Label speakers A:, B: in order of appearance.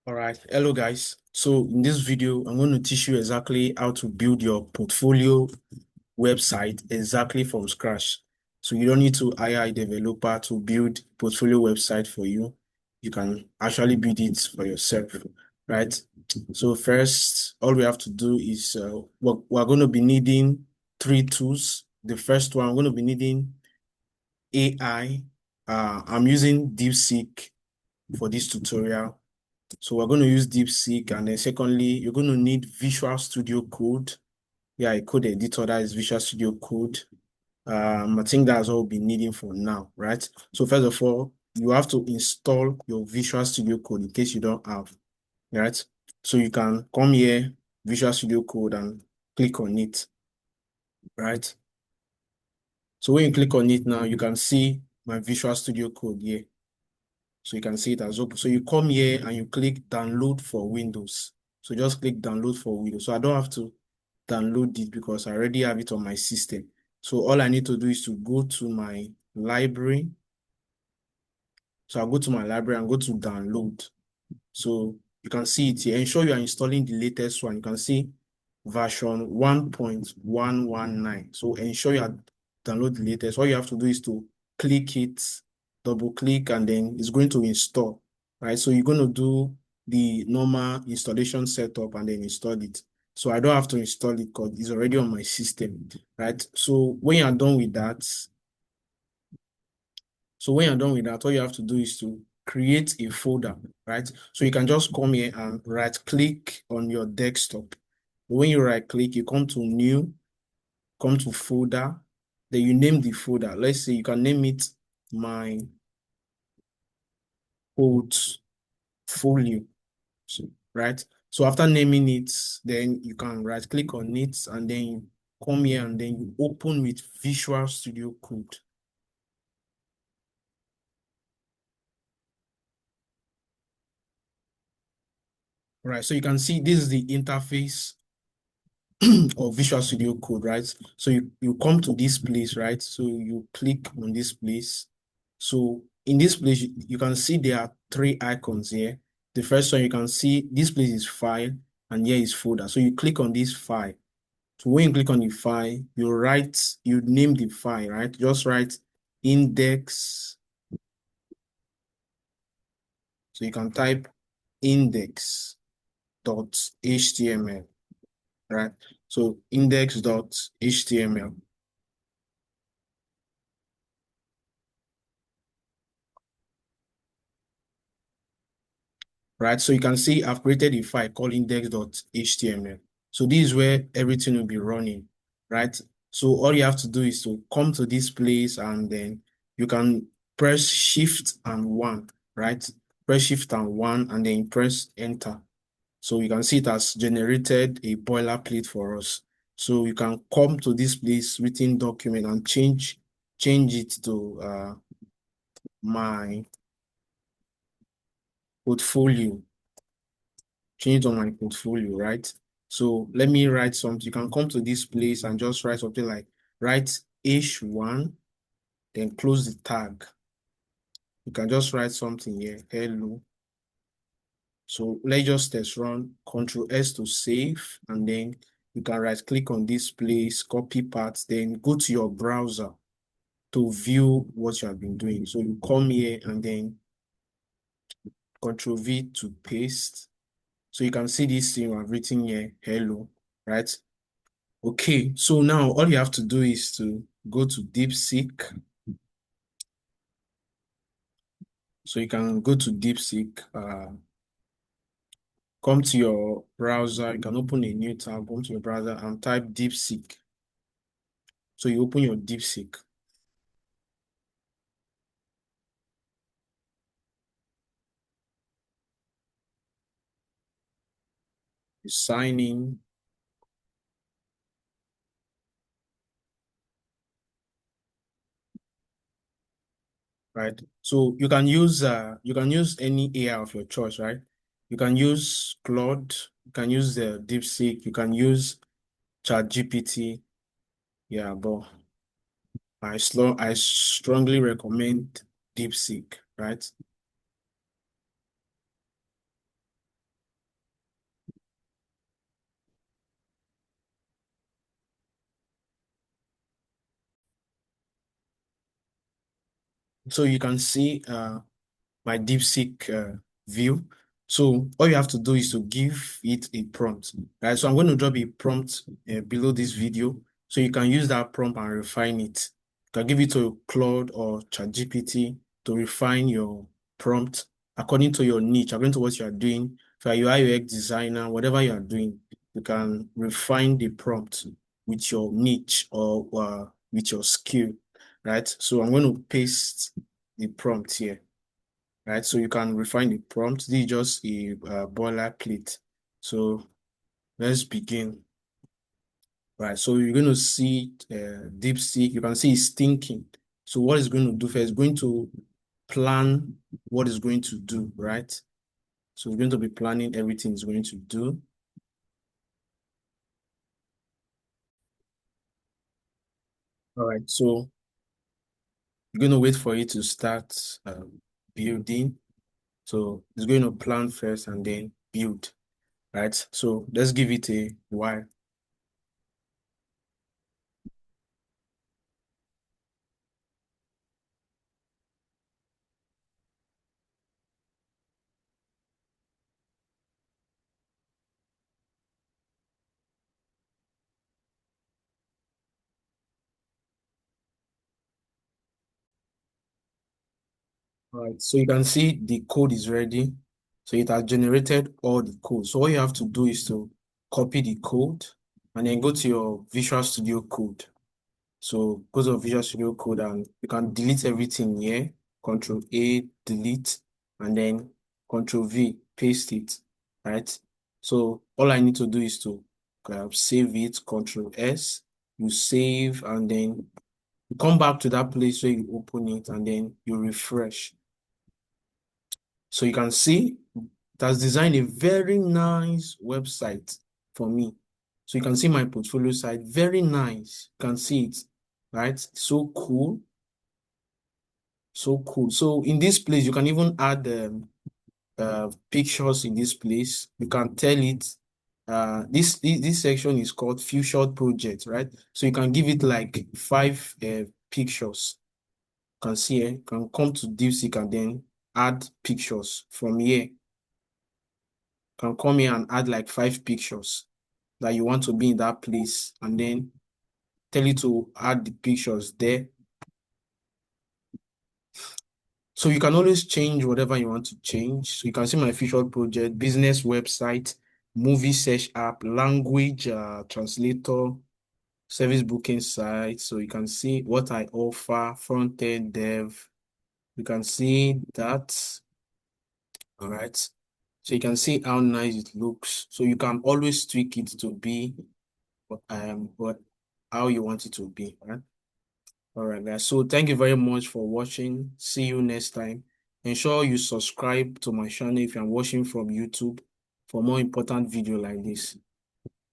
A: All right, hello guys. So in this video, I'm going to teach you exactly how to build your portfolio website exactly from scratch. So you don't need to hire a developer to build portfolio website for you. You can actually build it for yourself, right? So first, all we have to do is we're going to be needing three tools. The first one, I'm going to be needing AI. I'm using DeepSeek for this tutorial. So we're going to use DeepSeek, and then secondly, you're going to need Visual Studio Code. Yeah, a code editor that is Visual Studio Code. I think that's all we'll be needing for now, right? So first of all, you have to install your Visual Studio Code in case you don't have, right? So you can come here, Visual Studio Code, and click on it, right? So when you click on it now, you can see my Visual Studio Code here. So you can see it as open. So you come here and you click download for Windows. So just click download for Windows. So I don't have to download it because I already have it on my system. So all I need to do is to go to my library. So I'll go to my library and go to download. So you can see it here. Ensure you are installing the latest one. You can see version 1.119. So ensure you are download the latest. All you have to do is to click it, double click, and then it's going to install, right? So you're going to do the normal installation setup and then install it. So I don't have to install it because it's already on my system, right? So when you're done with that, all you have to do is to create a folder, right? So you can just come here and right click on your desktop. When you right click, you come to new, come to folder, then you name the folder. Let's say you can name it my portfolio, so, right? So after naming it, then you can right click on it and then you come here and then you open with Visual Studio Code. Right, so you can see this is the interface of Visual Studio Code, right? So you come to this place, right? So you click on this place. So in this place, you can see there are three icons here. The first one you can see this place is file and here is folder. So you click on this file. So when you click on the file, you name the file, right? Just write index. So you can type index.html, right? So index.html. Right? So you can see I've created a file called index.html. So this is where everything will be running, right? So all you have to do is to come to this place and then you can press Shift and 1, right? Press Shift and 1 and then press Enter. So you can see it has generated a boilerplate for us. So you can come to this place, written document, and change it to my portfolio. Change on my portfolio, right? So let me write something. You can come to this place and just write something like write H1, then close the tag. You can just write something here, hello. So let's just test run, Control S to save, and then you can right click on this place, copy parts, then go to your browser to view what you have been doing. So you come here and then Control V to paste. So you can see this thing I've written here, hello, right? Okay, so now all you have to do is to go to DeepSeek. So you can go to DeepSeek, come to your browser, you can open a new tab, come to your browser and type DeepSeek. So you open your DeepSeek. You sign in. Right? So you can use any AI of your choice, right? You can use Claude, you can use the DeepSeek, you can use ChatGPT. Yeah, but I strongly recommend DeepSeek, right? So you can see my DeepSeek view. So all you have to do is to give it a prompt, right? So I'm going to drop a prompt below this video, so you can use that prompt and refine it. You can give it to Claude or ChatGPT to refine your prompt according to your niche, according to what you are doing. If you're a UI UX designer, whatever you are doing, you can refine the prompt with your niche or with your skill, right? So I'm going to paste the prompt here, right? So you can refine the prompt. This is just a boilerplate. So let's begin. Right, so you're going to see DeepSeek. You can see it's thinking. So what it's going to do first, it's going to plan what it's going to do, right? So it's going to be planning everything it's going to do. All right, so you're going to wait for it to start building. So it's going to plan first and then build, right? So let's give it a while. All right, so you can see the code is ready. So it has generated all the code. So all you have to do is to copy the code and then go to your Visual Studio Code. So go to Visual Studio Code and you can delete everything here. Control A, delete, and then Control V, paste it, right? So all I need to do is to save it, Control S, you save, and then you come back to that place where you open it and then you refresh. So you can see it has designed a very nice website for me. So you can see my portfolio site, very nice. You can see it, right? So cool, so cool. So in this place, you can even add pictures in this place. You can tell it, this section is called Future Project, right? So you can give it like 5 pictures. You can see here, you can come to DeepSeek and then add pictures from here. Can come here and add like 5 pictures that you want to be in that place and then tell you to add the pictures there. So you can always change whatever you want to change. So you can see my official project, business website, movie search app, language translator, service booking site. So you can see what I offer, front-end dev. You can see that. All right. So you can see how nice it looks. So you can always tweak it to be what how you want it to be, right? All right, guys. So thank you very much for watching. See you next time. Ensure you subscribe to my channel if you're watching from YouTube for more important video like this.